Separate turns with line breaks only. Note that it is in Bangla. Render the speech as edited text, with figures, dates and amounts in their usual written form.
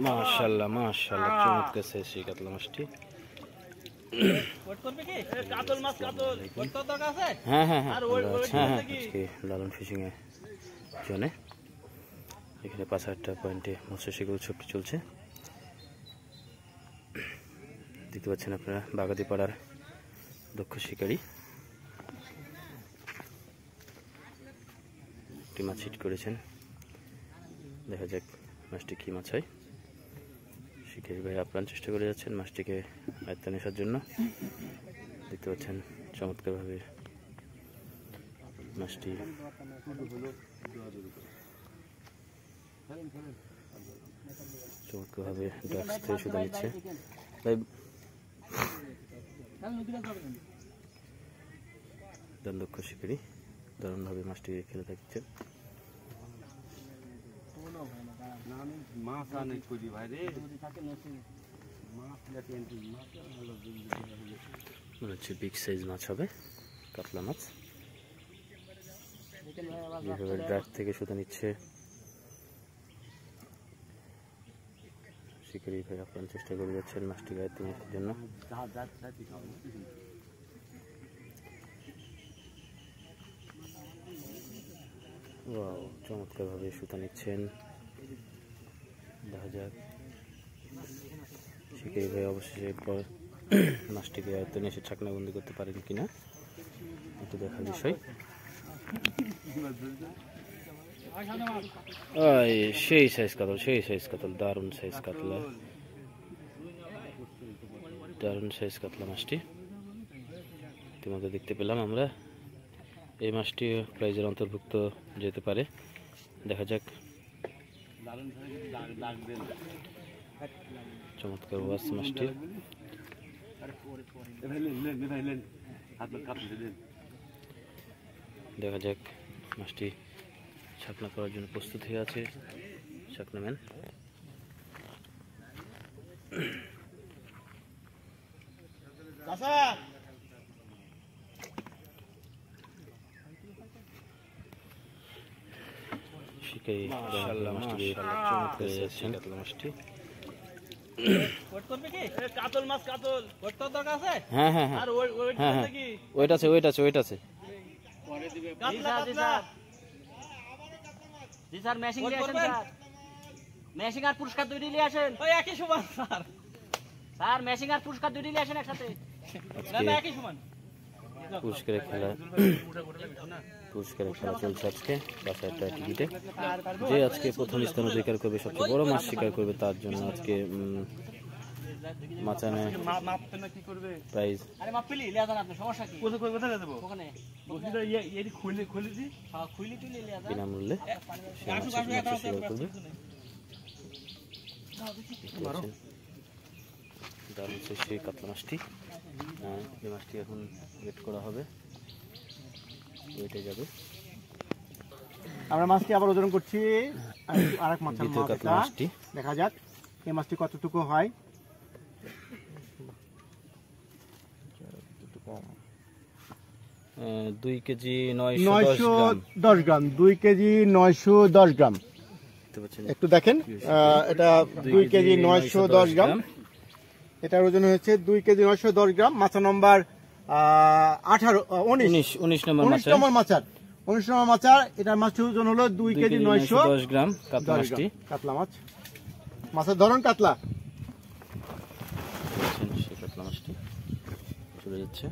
মাশাআল্লাহ মাশাআল্লাহ, চমৎকার সাইজ সেই কাতলা মাছটি। হ্যাঁ হ্যাঁ হ্যাঁ, আজকে লালন ফিশিং এ জোনে এখানে ৫,০০০ পয়েন্টে মৎস্য শিকার উৎসবটি চলছে। দেখতে পাচ্ছেন আপনারা বাগাতিপাড়ার দক্ষ শিকারী একটি মাছ হিট করেছেন। দেখা যাক মাছটি কি মাছ হয়। শিকারী ভাই আপ্রাণ চেষ্টা করে যাচ্ছেন মাছটিকে আয়ত্তে নেওয়ার জন্য। দেখতে পাচ্ছেন চমৎকারভাবে মাছটি চমৎকারভাবে ড্রাগস থেকে শুধু নিচ্ছে। তাই দক্ষ শিকারী দারুণভাবে মাছটিকে খেলে থাকছেন। মনে হচ্ছে বিগ সাইজ মাছ হবে, কাতলা মাছ। যেভাবে ড্রাগ থেকে শুধু নিচ্ছে শিকারী ভাই আপ্রাণ চেষ্টা করে যাচ্ছেন মাছটি আয়ত্তে নেওয়ার জন্য। ওয়াও, চমৎকারভাবে সুতা নিচ্ছেন। দেখা যাক শিকারী ভাই অবশেষে এরপর মাছটিকে আয়ত্তে নিয়ে এসে ছাকনাবন্দি করতে পারেন কিনা, একটু দেখার বিষয়। সেই সাইজ কাতল, সেই সাইজ কাতল, দারুণ সাইজ কাতলা, দারুণ সাইজ কাতলা মাছটি ইতিমধ্যে দেখতে পেলাম আমরা। এই মাছটি প্রাইজের অন্তর্ভুক্ত যেতে পারে, দেখা যাক। চমৎকার ওয়াস মাছটি। দেখা যাক মাছটি ছাকনা করার জন্য প্রস্তুত হয়ে আছে ছাকনাম্যান। শিকারী মাছটি হ্যাঁ হ্যাঁ হ্যাঁ, ওয়েট আছে ওয়েট আছে ওয়েট আছে।
জি স্যার, ম্যাশিং নিয়ে আসেন স্যার, ম্যাশিং আর পুরস্কার দুইটি নিয়ে আসেন। ওই একই সমান স্যার, স্যার ম্যাশিং আর পুরস্কার দুইটি নিয়ে আসেন একসাথে। না একই সমান।
পুরস্কারের খেলা চলছে আজকে ৫,০০০ টিকিটে। যে আজকে প্রথম স্থান অধিকার করবে, সবচেয়ে বড় মাছ শিকার করবে, তার জন্য আজকে মাচানে প্রাইজ বিনামূল্যে শিকার করবে। দারুণ সেই কাতলা মাছটি। এই মাছটি এখন ওয়েট করা হবে, ওয়েটে যাবে।
আমরা মাছটি আবার ওজন করছি, আরেক মাছটি দেখা যাক এই মাছটি কতটুকু হয়।
2 কেজি 910
গ্রাম, 2 কেজি 910 গ্রাম। একটু দেখেন, এটা 2 কেজি 910 গ্রাম। এটার ওজন হয়েছে 2 কেজি 910 গ্রাম। মাছা নম্বর 19 নম্বর মাচার। এটার মাছের ওজন হলো 2 কেজি 910
গ্রাম কাতলা মাছ।
মাছের ধরন কাতলা।
কাতলা মাছটি চলে যাচ্ছে।